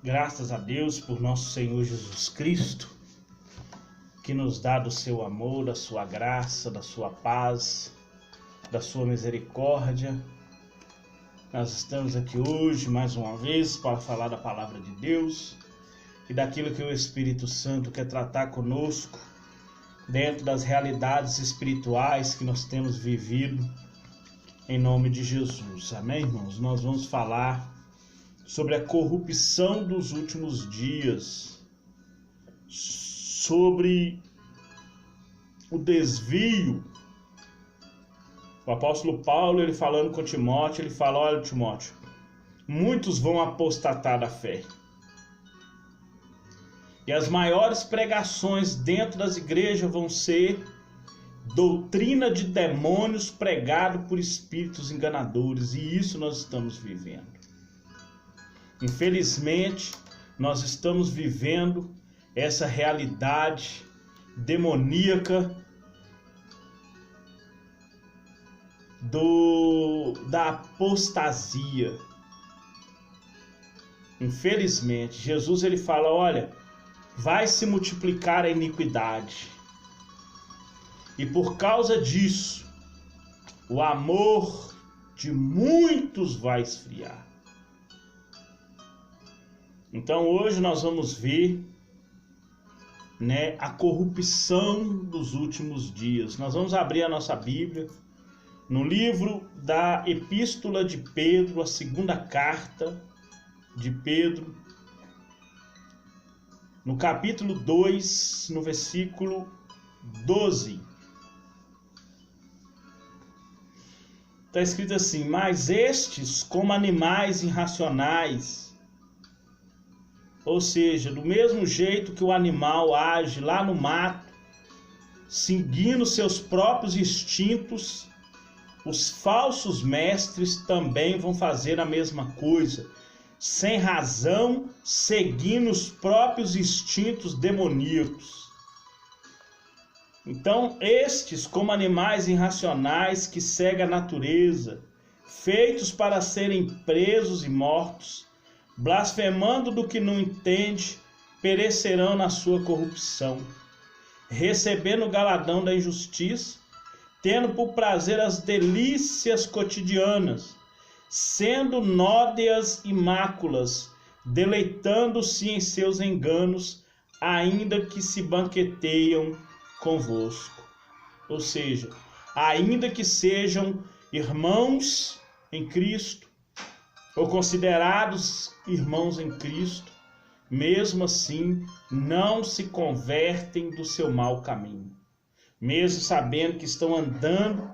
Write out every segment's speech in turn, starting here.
Graças a Deus por nosso Senhor Jesus Cristo, que nos dá do seu amor, da sua graça, da sua paz, da sua misericórdia. Nós estamos aqui hoje mais uma vez para falar da palavra de Deus e daquilo que o Espírito Santo quer tratar conosco dentro das realidades espirituais que nós temos vivido, em nome de Jesus. Amém, irmãos? Nós vamos falar sobre a corrupção dos últimos dias, sobre o desvio. O apóstolo Paulo, ele falando com Timóteo, ele fala: olha, Timóteo, muitos vão apostatar da fé. E as maiores pregações dentro das igrejas vão ser doutrina de demônios pregado por espíritos enganadores, e isso nós estamos vivendo. Infelizmente, nós estamos vivendo essa realidade demoníaca da apostasia. Infelizmente, Jesus ele fala: olha, vai se multiplicar a iniquidade. E por causa disso, o amor de muitos vai esfriar. Então hoje nós vamos ver, a corrupção dos últimos dias. Nós vamos abrir a nossa Bíblia no livro da Epístola de Pedro, a segunda carta de Pedro, no capítulo 2, no versículo 12. Está escrito assim: mas estes, como animais irracionais, ou seja, do mesmo jeito que o animal age lá no mato, seguindo seus próprios instintos, os falsos mestres também vão fazer a mesma coisa, sem razão, seguindo os próprios instintos demoníacos. Então, estes, como animais irracionais que seguem a natureza, feitos para serem presos e mortos, blasfemando do que não entende, perecerão na sua corrupção, recebendo o galardão da injustiça, tendo por prazer as delícias cotidianas, sendo nódeas e máculas, deleitando-se em seus enganos, ainda que se banqueteiam convosco. Ou seja, ainda que sejam irmãos em Cristo, ou considerados irmãos em Cristo, mesmo assim não se convertem do seu mau caminho. Mesmo sabendo que estão andando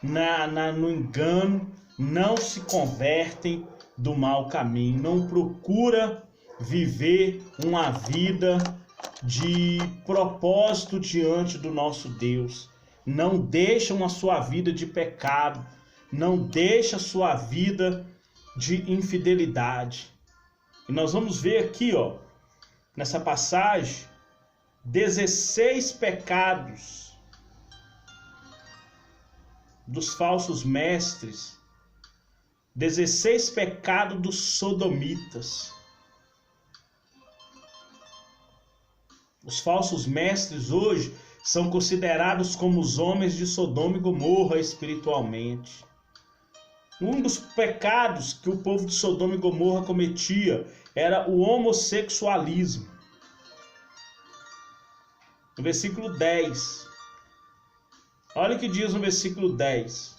no engano, não se convertem do mau caminho, não procura viver uma vida de propósito diante do nosso Deus, não deixam a sua vida de pecado, não deixa a sua vida de infidelidade. E nós vamos ver aqui, nessa passagem, 16 pecados dos falsos mestres, 16 pecados dos sodomitas. Os falsos mestres hoje são considerados como os homens de Sodoma e Gomorra espiritualmente. Um dos pecados que o povo de Sodoma e Gomorra cometia era o homossexualismo. No versículo 10. Olha o que diz no versículo 10.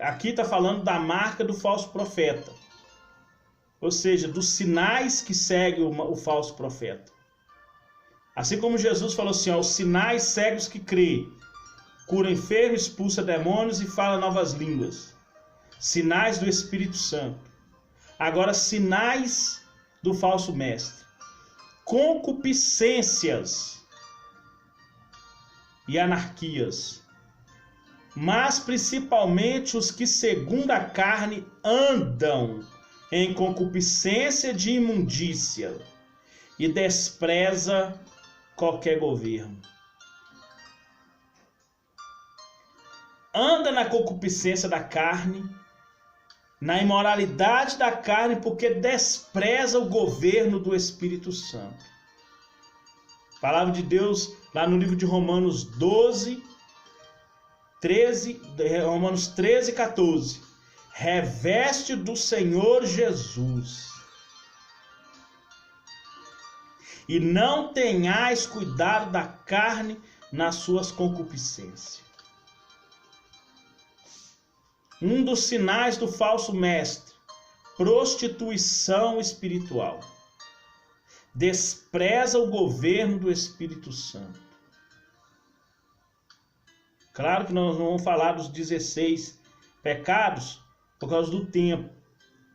Aqui está falando da marca do falso profeta. Ou seja, dos sinais que seguem o falso profeta. Assim como Jesus falou assim: os sinais seguem os que creem. Cura enfermo, expulsa demônios e fala novas línguas. Sinais do Espírito Santo. Agora, sinais do falso mestre: concupiscências e anarquias. Mas principalmente os que segundo a carne andam em concupiscência de imundícia e despreza qualquer governo. anda na concupiscência da carne, na imoralidade da carne, porque despreza o governo do Espírito Santo. A palavra de Deus, lá no livro de Romanos 13, 14. Reveste do Senhor Jesus, e não tenhais cuidado da carne nas suas concupiscências. Um dos sinais do falso mestre: prostituição espiritual. Despreza o governo do Espírito Santo. Claro que nós não vamos falar dos 16 pecados por causa do tempo,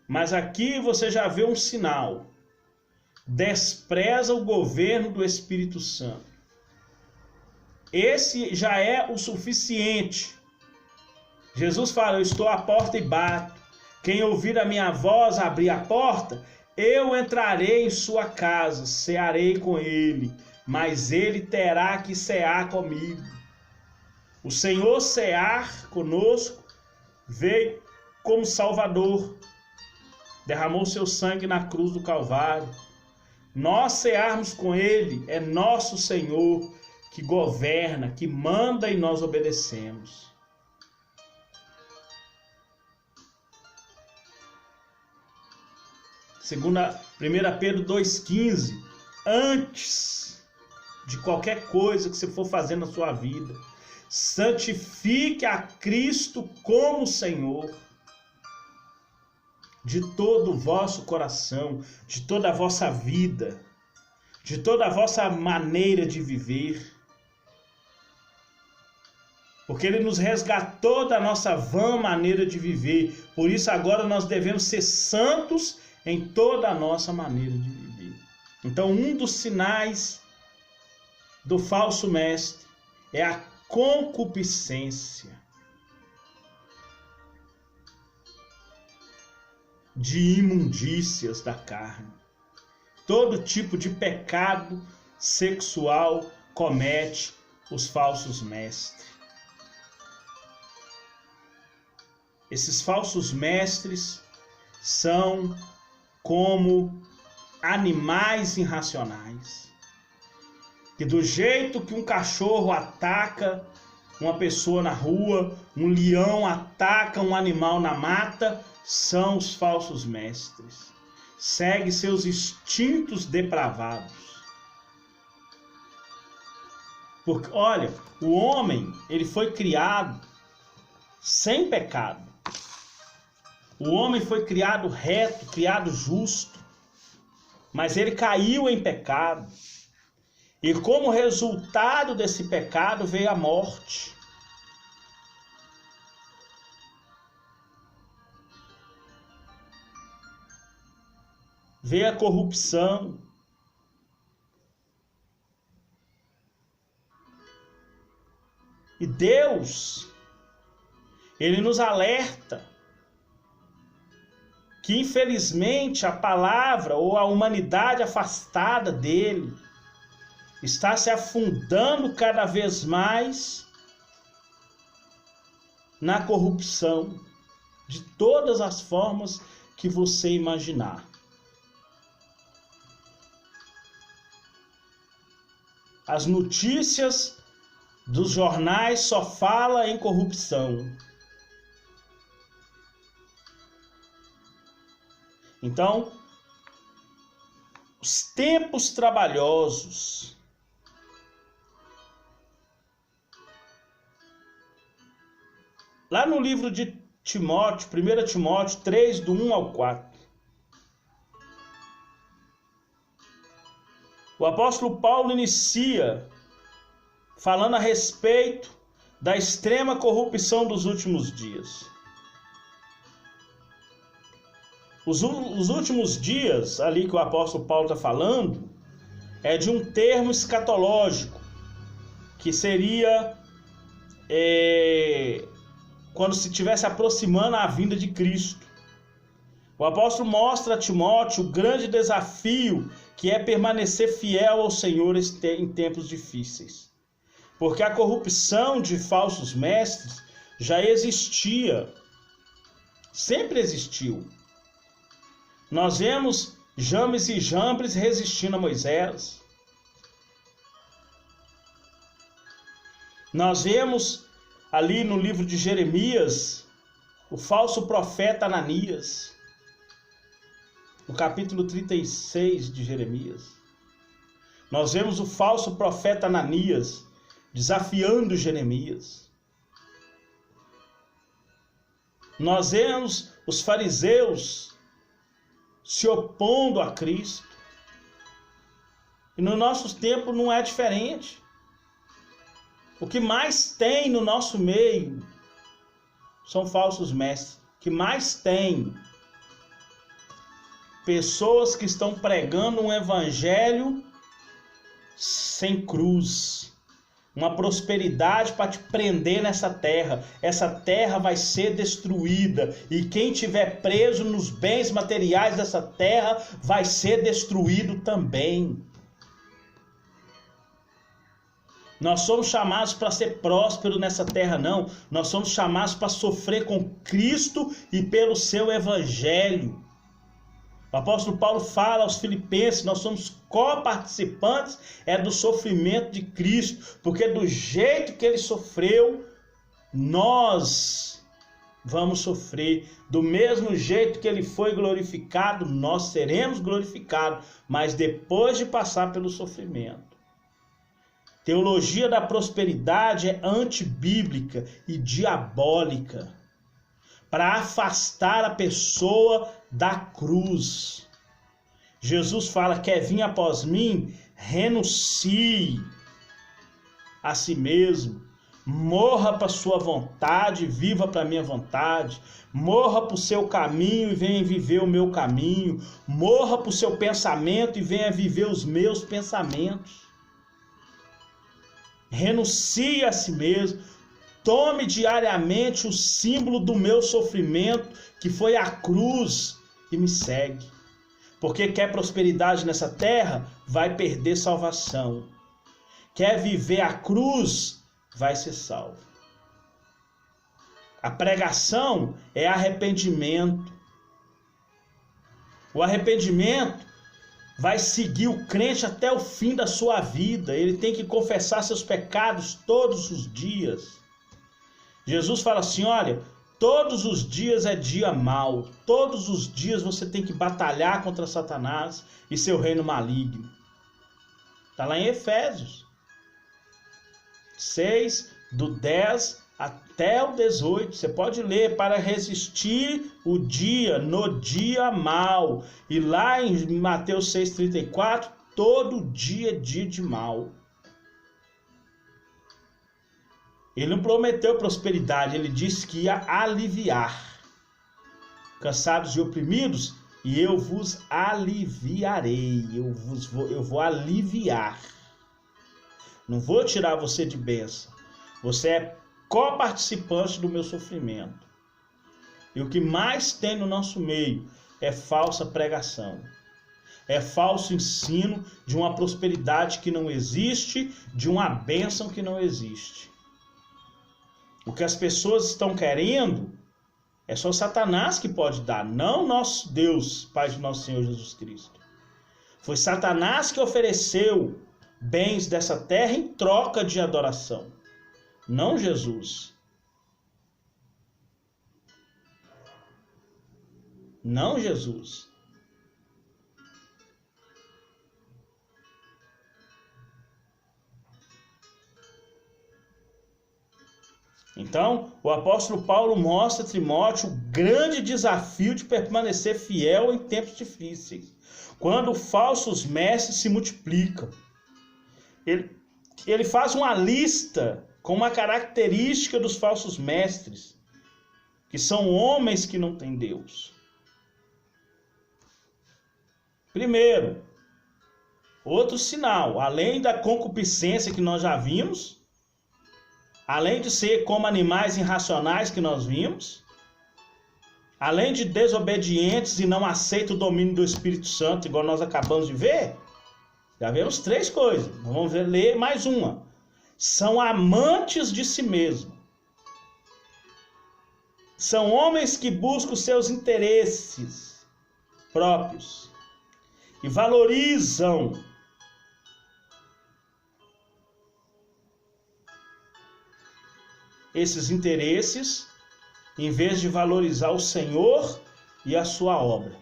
mas aqui você já vê um sinal. Despreza o governo do Espírito Santo. Esse já é o suficiente. Jesus fala: eu estou à porta e bato. Quem ouvir a minha voz abrir a porta, eu entrarei em sua casa, cearei com ele, mas ele terá que cear comigo. O Senhor cear conosco veio como Salvador, derramou seu sangue na cruz do Calvário. Nós cearmos com ele, é nosso Senhor que governa, que manda, e nós obedecemos. Segundo 1 Pedro 2,15, antes de qualquer coisa que você for fazer na sua vida, santifique a Cristo como Senhor de todo o vosso coração, de toda a vossa vida, de toda a vossa maneira de viver. Porque Ele nos resgatou da nossa vã maneira de viver. Por isso agora nós devemos ser santos em toda a nossa maneira de viver. Então, um dos sinais do falso mestre é a concupiscência de imundícias da carne. Todo tipo de pecado sexual comete os falsos mestres. Esses falsos mestres são como animais irracionais, que do jeito que um cachorro ataca uma pessoa na rua, um leão ataca um animal na mata, são os falsos mestres. Segue seus instintos depravados. Porque, olha, o homem, ele foi criado sem pecado. O homem foi criado reto, criado justo, mas ele caiu em pecado. E como resultado desse pecado veio a morte. Veio a corrupção. E Deus, Ele nos alerta que infelizmente a palavra ou a humanidade afastada dele está se afundando cada vez mais na corrupção de todas as formas que você imaginar. As notícias dos jornais só falam em corrupção. Então, os tempos trabalhosos, lá no livro de Timóteo, 1 Timóteo 3, do 1 ao 4, o apóstolo Paulo inicia falando a respeito da extrema corrupção dos últimos dias. Os últimos dias, ali que o apóstolo Paulo está falando, é de um termo escatológico, que seria quando se estivesse aproximando a vinda de Cristo. O apóstolo mostra a Timóteo o grande desafio que é permanecer fiel ao Senhor em tempos difíceis. Porque a corrupção de falsos mestres já existia Sempre existiu. Nós vemos James e Jambres resistindo a Moisés. Nós vemos ali no livro de Jeremias o falso profeta Ananias, no capítulo 36 de Jeremias. Nós vemos o falso profeta Ananias desafiando Jeremias. Nós vemos os fariseus se opondo a Cristo. E no nosso tempo não é diferente. O que mais tem no nosso meio são falsos mestres. O que mais tem pessoas que estão pregando um evangelho sem cruz. Uma prosperidade para te prender nessa terra. Essa terra vai ser destruída. E quem estiver preso nos bens materiais dessa terra vai ser destruído também. Nós somos chamados para ser prósperos nessa terra, não. Nós somos chamados para sofrer com Cristo e pelo seu evangelho. O apóstolo Paulo fala aos filipenses, nós somos coparticipantes do sofrimento de Cristo, porque do jeito que ele sofreu, nós vamos sofrer. Do mesmo jeito que ele foi glorificado, nós seremos glorificados, mas depois de passar pelo sofrimento. Teologia da prosperidade é antibíblica e diabólica, para afastar a pessoa da cruz. Jesus fala: quer vir após mim, renuncie a si mesmo, morra para sua vontade, viva para minha vontade, morra para o seu caminho e venha viver o meu caminho, morra para o seu pensamento e venha viver os meus pensamentos. Renuncie a si mesmo, tome diariamente o símbolo do meu sofrimento, que foi a cruz, e me segue. Porque quer prosperidade nessa terra, vai perder salvação. Quer viver a cruz, vai ser salvo. A pregação é arrependimento. O arrependimento vai seguir o crente até o fim da sua vida. Ele tem que confessar seus pecados todos os dias. Jesus fala assim: olha, todos os dias é dia mau. Todos os dias você tem que batalhar contra Satanás e seu reino maligno. Está lá em Efésios 6, do 10 até o 18, você pode ler: para resistir o dia, no dia mal. E lá em Mateus 6,34, todo dia é dia de mal. Ele não prometeu prosperidade, ele disse que ia aliviar. Cansados e oprimidos, e eu vos aliviarei. Eu vou aliviar. Não vou tirar você de bênção. Você é coparticipante do meu sofrimento. E o que mais tem no nosso meio é falsa pregação. É falso ensino de uma prosperidade que não existe, de uma bênção que não existe. O que as pessoas estão querendo é só Satanás que pode dar, não nosso Deus, Pai de nosso Senhor Jesus Cristo. Foi Satanás que ofereceu bens dessa terra em troca de adoração. Não Jesus. Não Jesus. Então, o apóstolo Paulo mostra a Timóteo o grande desafio de permanecer fiel em tempos difíceis, quando falsos mestres se multiplicam. Ele faz uma lista com uma característica dos falsos mestres, que são homens que não têm Deus. Primeiro, outro sinal, além da concupiscência que nós já vimos, além de ser como animais irracionais que nós vimos, além de desobedientes e não aceitam o domínio do Espírito Santo, igual nós acabamos de ver, já vemos 3 coisas. Vamos ler mais uma. São amantes de si mesmo. São homens que buscam seus interesses próprios e valorizam esses interesses em vez de valorizar o Senhor e a sua obra.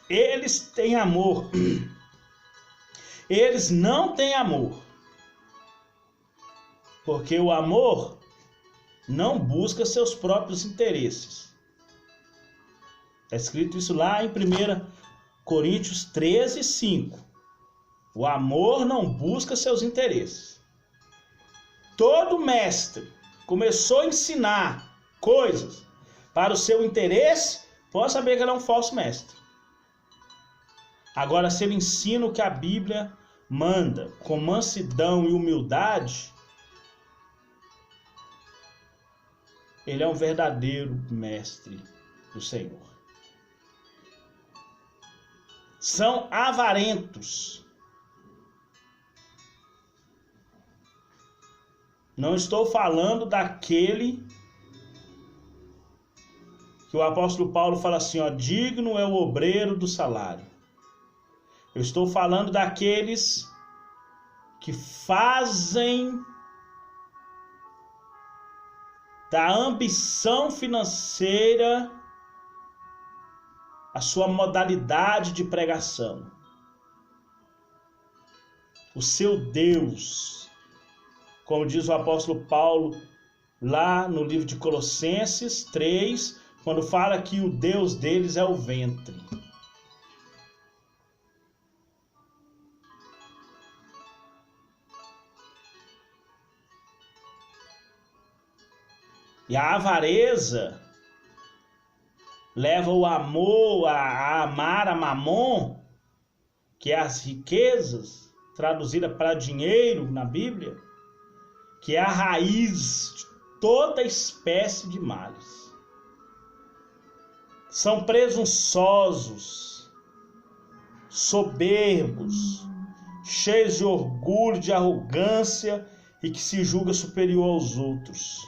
Eles têm amor. Eles não têm amor. Porque o amor não busca seus próprios interesses. Está escrito isso lá em 1 Coríntios 13, 5. O amor não busca seus interesses. Todo mestre começou a ensinar coisas para o seu interesse, pode saber que ele é um falso mestre. Agora, se ele ensina o que a Bíblia manda, com mansidão e humildade, ele é um verdadeiro mestre do Senhor. São avarentos. Não estou falando daquele que o apóstolo Paulo fala assim, ó, digno é o obreiro do salário. Eu estou falando daqueles que fazem da ambição financeira a sua modalidade de pregação. O seu Deus, como diz o apóstolo Paulo lá no livro de Colossenses 3, quando fala que o Deus deles é o ventre. E a avareza leva o amor a amar a mamon, que é as riquezas, traduzida para dinheiro na Bíblia, que é a raiz de toda espécie de males. São presunçosos, soberbos, cheios de orgulho, de arrogância e que se julga superior aos outros.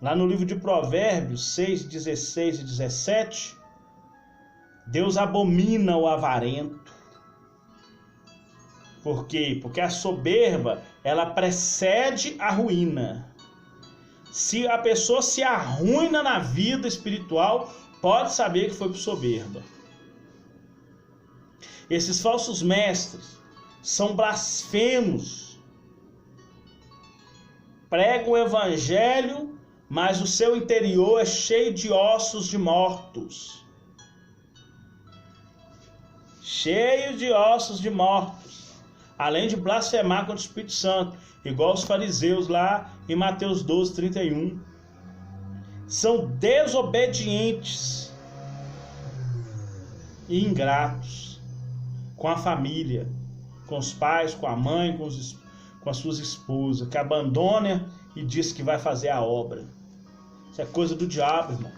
Lá no livro de Provérbios 6, 16 e 17, Deus abomina o avarento. Por quê? Porque a soberba, ela precede a ruína. Se a pessoa se arruina na vida espiritual, pode saber que foi por soberba. Esses falsos mestres são blasfemos. Pregam o evangelho, mas o seu interior é cheio de ossos de mortos. Cheio de ossos de mortos. Além de blasfemar contra o Espírito Santo, igual os fariseus lá em Mateus 12, 31. São desobedientes e ingratos com a família, com os pais, com a mãe, com as suas esposas, que abandona e diz que vai fazer a obra. Isso é coisa do diabo, irmão.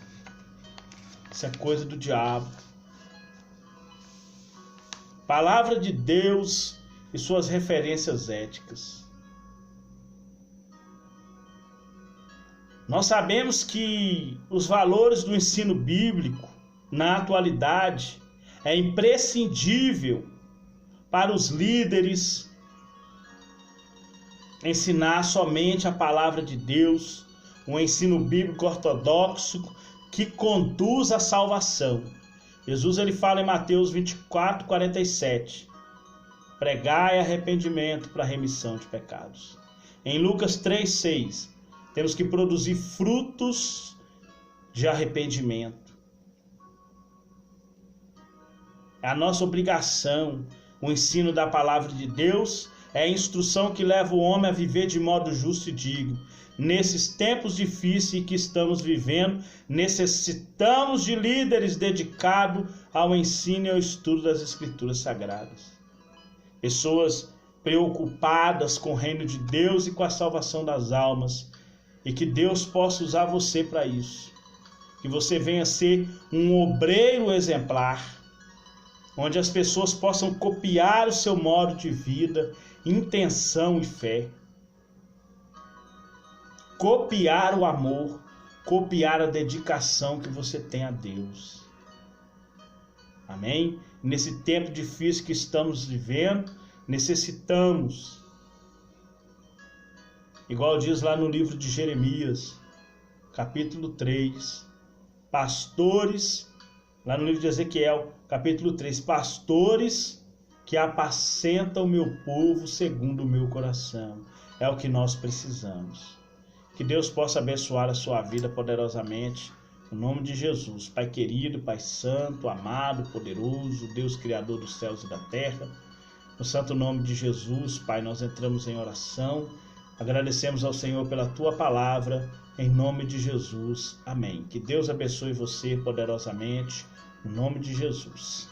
Isso é coisa do diabo. Palavra de Deus e suas referências éticas. Nós sabemos que os valores do ensino bíblico, na atualidade, é imprescindível para os líderes ensinar somente a palavra de Deus, um ensino bíblico ortodoxo que conduz à salvação. Jesus ele fala em Mateus 24, 47, pregai arrependimento para remissão de pecados. Em Lucas 3, 6, temos que produzir frutos de arrependimento. É a nossa obrigação. O ensino da palavra de Deus é a instrução que leva o homem a viver de modo justo e digno. Nesses tempos difíceis que estamos vivendo, necessitamos de líderes dedicados ao ensino e ao estudo das Escrituras Sagradas. Pessoas preocupadas com o reino de Deus e com a salvação das almas. E que Deus possa usar você para isso. Que você venha ser um obreiro exemplar, onde as pessoas possam copiar o seu modo de vida, intenção e fé. copiar o amor, copiar a dedicação que você tem a Deus. Amém? Nesse tempo difícil que estamos vivendo, necessitamos, igual diz lá no livro de Jeremias, capítulo 3, pastores, lá no livro de Ezequiel, capítulo 3, pastores que apacentam o meu povo segundo o meu coração. É o que nós precisamos. Que Deus possa abençoar a sua vida poderosamente. No nome de Jesus, Pai querido, Pai santo, amado, poderoso, Deus criador dos céus e da terra. No santo nome de Jesus, Pai, nós entramos em oração. Agradecemos ao Senhor pela Tua palavra. Em nome de Jesus. Amém. Que Deus abençoe você poderosamente. No nome de Jesus.